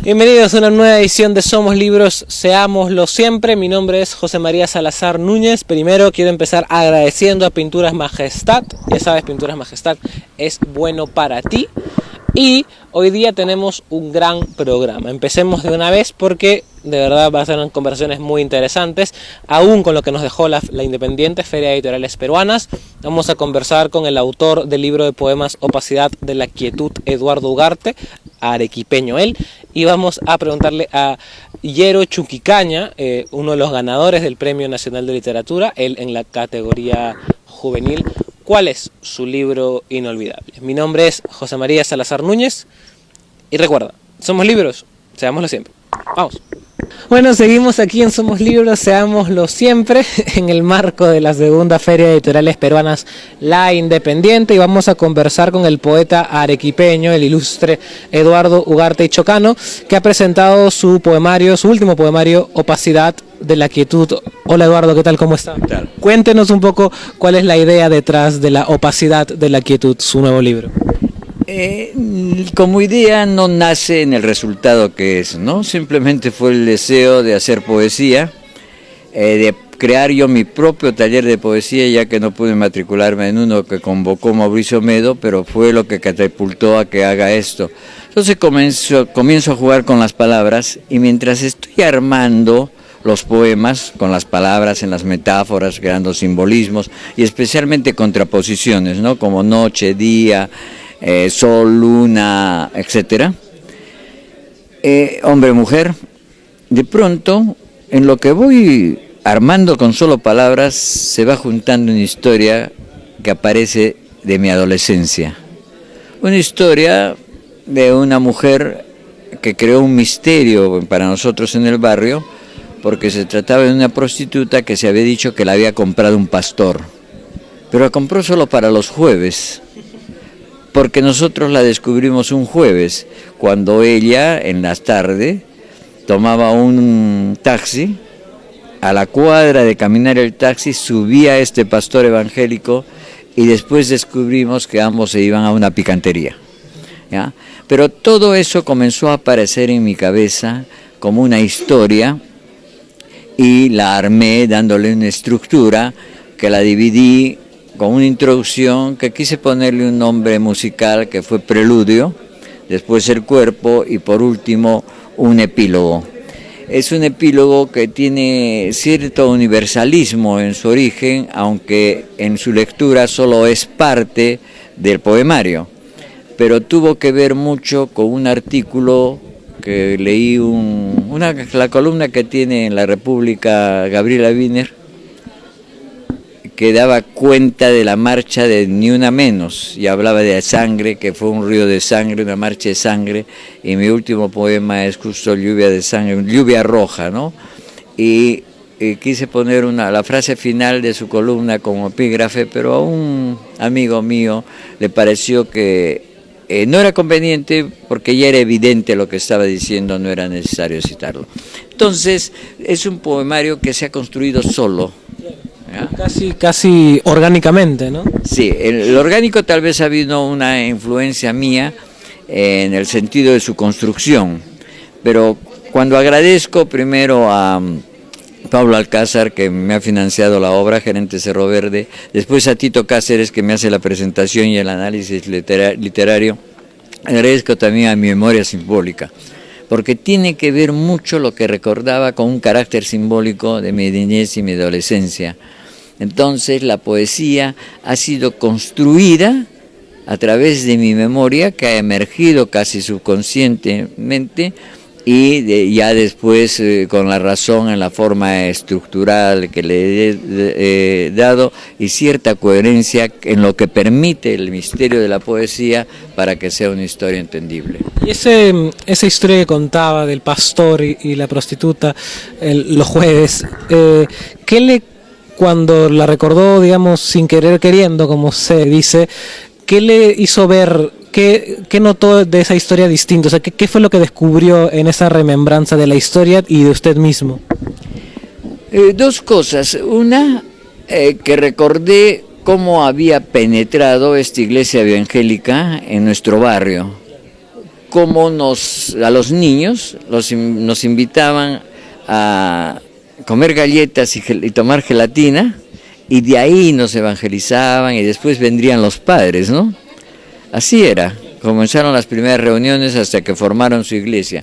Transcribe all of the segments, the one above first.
Bienvenidos a una nueva edición de Somos Libros, Seámoslo Siempre. Mi nombre es José María Salazar Núñez. Primero quiero empezar agradeciendo a Pinturas Majestad. Ya sabes, Pinturas Majestad es bueno para ti. Y hoy día tenemos un gran programa. Empecemos de una vez porque de verdad va a ser conversaciones muy interesantes. Aún con lo que nos dejó la Independiente Feria de Editoriales Peruanas, vamos a conversar con el autor del libro de poemas Opacidad de la Quietud, Eduardo Ugarte, arequipeño él, y vamos a preguntarle a Yero Chuquicaña, uno de los ganadores del Premio Nacional de Literatura, él en la categoría juvenil, ¿cuál es su libro inolvidable? Mi nombre es José María Salazar Núñez y recuerda, somos libros, seámoslo siempre. Vamos. Bueno, seguimos aquí en Somos Libros, Seámoslo Siempre, en el marco de la segunda Feria de Editoriales Peruanas, La Independiente, y vamos a conversar con el poeta arequipeño, el ilustre Eduardo Ugarte y Chocano, que ha presentado su poemario, su último poemario, Opacidad de la Quietud. Hola Eduardo, ¿qué tal? ¿Cómo está? ¿Qué tal? Cuéntenos un poco cuál es la idea detrás de la Opacidad de la Quietud, su nuevo libro. Como idea no nace en el resultado que es, ¿no? Simplemente fue el deseo de hacer poesía, de crear yo mi propio taller de poesía, ya que no pude matricularme en uno que convocó Mauricio Medo, pero fue lo que catapultó a que haga esto. Entonces comienzo a jugar con las palabras, y mientras estoy armando los poemas con las palabras, en las metáforas, creando simbolismos y especialmente contraposiciones, ¿no? Como noche, día, sol, luna, etcétera, hombre, mujer, de pronto en lo que voy armando con solo palabras se va juntando una historia que aparece de mi adolescencia, una historia de una mujer que creó un misterio para nosotros en el barrio, porque se trataba de una prostituta que se había dicho que la había comprado un pastor, pero la compró solo para los jueves, porque nosotros la descubrimos un jueves, cuando ella en la tarde tomaba un taxi, a la cuadra de caminar el taxi subía a este pastor evangélico y después descubrimos que ambos se iban a una picantería, ¿ya? Pero todo eso comenzó a aparecer en mi cabeza como una historia y la armé dándole una estructura que la dividí con una introducción que quise ponerle un nombre musical que fue Preludio, después el cuerpo y por último un epílogo. Es un epílogo que tiene cierto universalismo en su origen, aunque en su lectura solo es parte del poemario, pero tuvo que ver mucho con un artículo que leí, la columna que tiene en La República Gabriela Wiener, que daba cuenta de la marcha de Ni Una Menos, y hablaba de sangre, que fue un río de sangre, una marcha de sangre, y mi último poema es justo Lluvia de Sangre, Lluvia Roja, ¿no? Y quise poner la frase final de su columna como epígrafe, pero a un amigo mío le pareció que no era conveniente, porque ya era evidente lo que estaba diciendo, no era necesario citarlo. Entonces, es un poemario que se ha construido solo, ¿ya? Casi orgánicamente, ¿no? Sí, el orgánico tal vez ha habido una influencia mía en el sentido de su construcción, pero cuando agradezco primero a Pablo Alcázar, que me ha financiado la obra, gerente Cerro Verde, después a Tito Cáceres, que me hace la presentación y el análisis literario, agradezco también a mi memoria simbólica, porque tiene que ver mucho lo que recordaba con un carácter simbólico de mi niñez y mi adolescencia. Entonces la poesía ha sido construida a través de mi memoria, que ha emergido casi subconscientemente, y ya después con la razón en la forma estructural que le he dado y cierta coherencia en lo que permite el misterio de la poesía para que sea una historia entendible. Y esa historia que contaba del pastor y la prostituta los jueves, cuando la recordó, digamos, sin querer queriendo, como se dice, ¿qué le hizo ver? ¿Qué notó de esa historia distinta? O sea, ¿qué fue lo que descubrió en esa remembranza de la historia y de usted mismo? Dos cosas. Una, que recordé cómo había penetrado esta iglesia evangélica en nuestro barrio. cómo a los niños nos invitaban a comer galletas y tomar gelatina, y de ahí nos evangelizaban y después vendrían los padres, ¿no? Así era, comenzaron las primeras reuniones hasta que formaron su iglesia.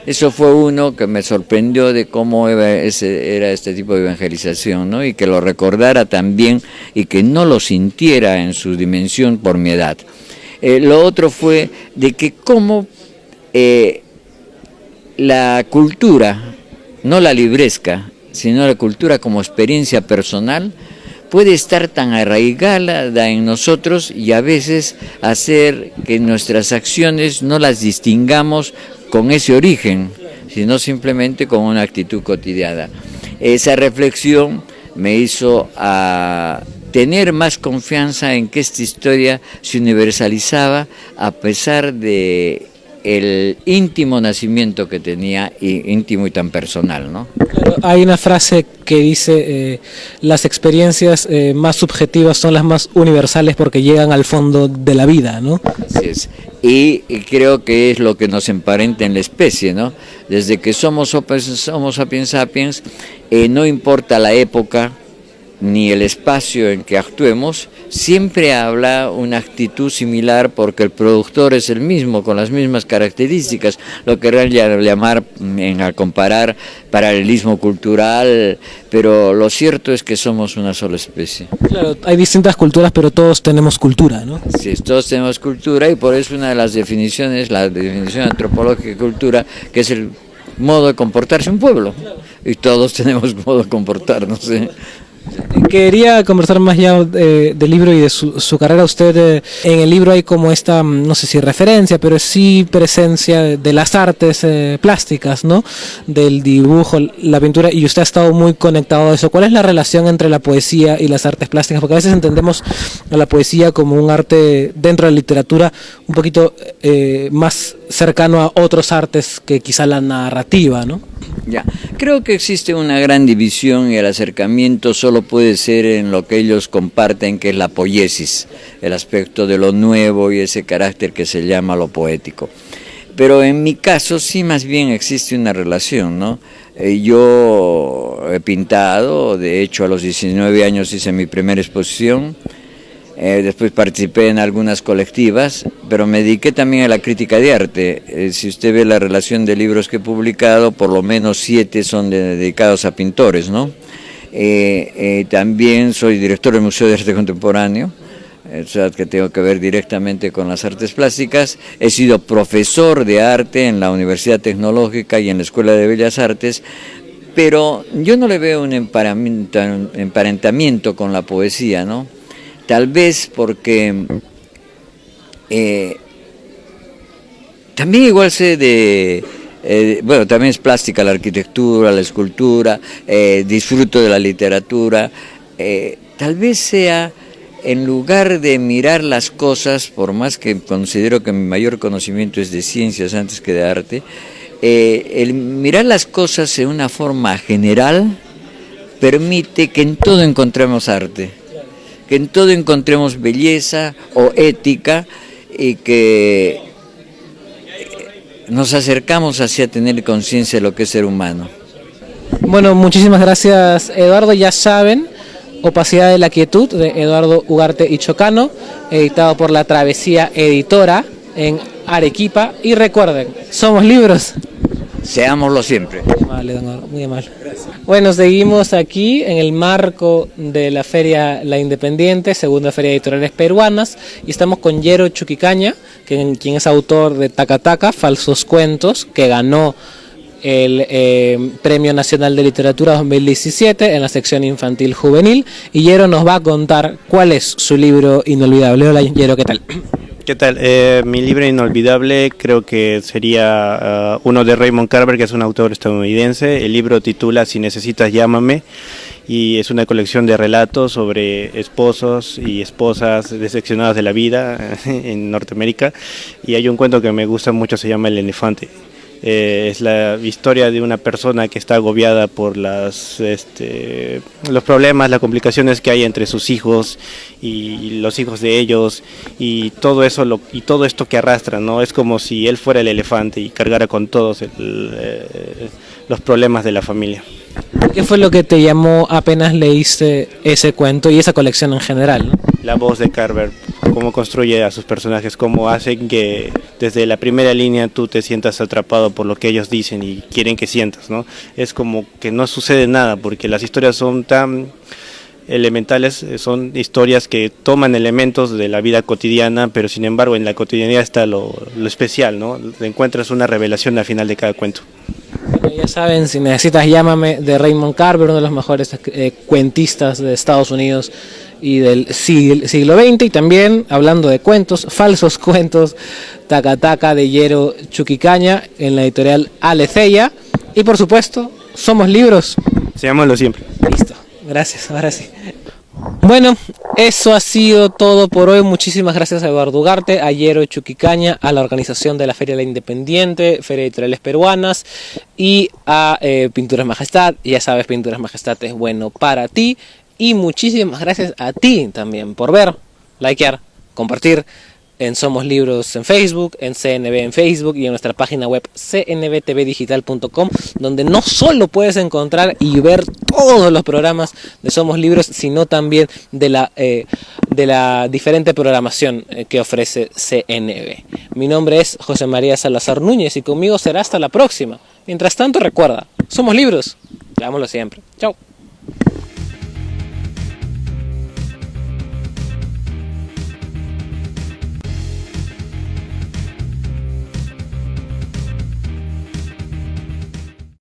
Eso fue uno que me sorprendió de cómo era este tipo de evangelización, ¿no? Y que lo recordara también y que no lo sintiera en su dimensión por mi edad. Lo otro fue de que cómo la cultura, no la libresca, sino la cultura como experiencia personal, puede estar tan arraigada en nosotros y a veces hacer que nuestras acciones no las distingamos con ese origen, sino simplemente con una actitud cotidiana. Esa reflexión me hizo a tener más confianza en que esta historia se universalizaba a pesar de el íntimo nacimiento que tenía, y íntimo y tan personal, ¿no? Claro, hay una frase que dice, las experiencias más subjetivas son las más universales porque llegan al fondo de la vida, ¿no? Así es. Y creo que es lo que nos emparenta en la especie, ¿no? Desde que somos sapiens sapiens, no importa la época ni el espacio en que actuemos, siempre habla una actitud similar porque el productor es el mismo, con las mismas características, lo querrán llamar, a comparar, paralelismo cultural, pero lo cierto es que somos una sola especie. Claro, hay distintas culturas, pero todos tenemos cultura, ¿no? Sí, todos tenemos cultura, y por eso una de las definiciones, la definición antropológica de cultura, que es el modo de comportarse un pueblo, y todos tenemos modo de comportarnos, ¿eh? Quería conversar más ya del libro y de su carrera. Usted, en el libro hay como esta, no sé si referencia, pero sí presencia de las artes plásticas, ¿no? Del dibujo, la pintura, y usted ha estado muy conectado a eso. ¿Cuál es la relación entre la poesía y las artes plásticas? Porque a veces entendemos a la poesía como un arte dentro de la literatura un poquito más cercano a otros artes que quizá la narrativa, ¿no? Ya, creo que existe una gran división y el acercamiento solo puede ser en lo que ellos comparten, que es la poiesis, el aspecto de lo nuevo y ese carácter que se llama lo poético. Pero en mi caso sí más bien existe una relación, ¿no? Yo he pintado, de hecho a los 19 años hice mi primera exposición. Después participé en algunas colectivas, pero me dediqué también a la crítica de arte. Si usted ve la relación de libros que he publicado, por lo menos 7 son dedicados a pintores, ¿no? También soy director del Museo de Arte Contemporáneo, o sea, que tengo que ver directamente con las artes plásticas. He sido profesor de arte en la Universidad Tecnológica y en la Escuela de Bellas Artes, pero yo no le veo un emparentamiento con la poesía, ¿no? Tal vez porque también igual sé bueno, también es plástica la arquitectura, la escultura, disfruto de la literatura. Tal vez sea, en lugar de mirar las cosas, por más que considero que mi mayor conocimiento es de ciencias antes que de arte, el mirar las cosas de una forma general permite que en todo encontremos arte, que en todo encontremos belleza o ética, y que nos acercamos hacia tener conciencia de lo que es ser humano. Bueno, muchísimas gracias, Eduardo. Ya saben, Opacidad de la Quietud, de Eduardo Ugarte y Chocano, editado por La Travesía Editora en Arequipa. Y recuerden, somos libros. Seámoslo siempre. Vale, don Eduardo, muy amable. Gracias. Bueno, seguimos aquí en el marco de la Feria La Independiente, segunda Feria de Editoriales Peruanas, y estamos con Yero Chuquicaña, quien es autor de Taca Taca, Falsos Cuentos, que ganó el Premio Nacional de Literatura 2017 en la sección infantil juvenil, y Yero nos va a contar cuál es su libro inolvidable. Hola Yero, ¿qué tal? ¿Qué tal? Mi libro inolvidable creo que sería uno de Raymond Carver, que es un autor estadounidense. El libro titula Si necesitas, llámame, y es una colección de relatos sobre esposos y esposas decepcionadas de la vida en Norteamérica. Y hay un cuento que me gusta mucho, se llama El elefante. Es la historia de una persona que está agobiada por los problemas, las complicaciones que hay entre sus hijos y los hijos de ellos, y todo eso y todo esto que arrastra, ¿no? Es como si él fuera el elefante y cargara con todos los problemas de la familia. ¿Qué fue lo que te llamó apenas leíste ese cuento y esa colección en general, ¿no? La voz de Carver, cómo construye a sus personajes, cómo hacen que desde la primera línea tú te sientas atrapado por lo que ellos dicen y quieren que sientas, ¿no? Es como que no sucede nada porque las historias son tan elementales, son historias que toman elementos de la vida cotidiana, pero sin embargo en la cotidianidad está lo especial, ¿no? Encuentras una revelación al final de cada cuento. Bueno, ya saben, si necesitas llámame, de Raymond Carver, uno de los mejores cuentistas de Estados Unidos y del siglo XX, y también hablando de cuentos, falsos cuentos, Taca Taca de Yero Chuquicaña en la editorial Aleceya, y por supuesto, Somos Libros. Seámoslo siempre. Listo, gracias, ahora sí. Bueno, eso ha sido todo por hoy. Muchísimas gracias a Eduardo Ugarte, a Yero Chuquicaña, a la organización de la Feria de la Independiente, Feria de Editoriales Peruanas, y a Pinturas Majestad. Ya sabes, Pinturas Majestad es bueno para ti. Y muchísimas gracias a ti también por ver, likear, compartir en Somos Libros en Facebook, en CNB en Facebook y en nuestra página web cnbtvdigital.com, donde no solo puedes encontrar y ver todos los programas de Somos Libros, sino también de la diferente programación que ofrece CNB. Mi nombre es José María Salazar Núñez y conmigo será hasta la próxima. Mientras tanto, recuerda, Somos Libros, leámoslo siempre. Chao.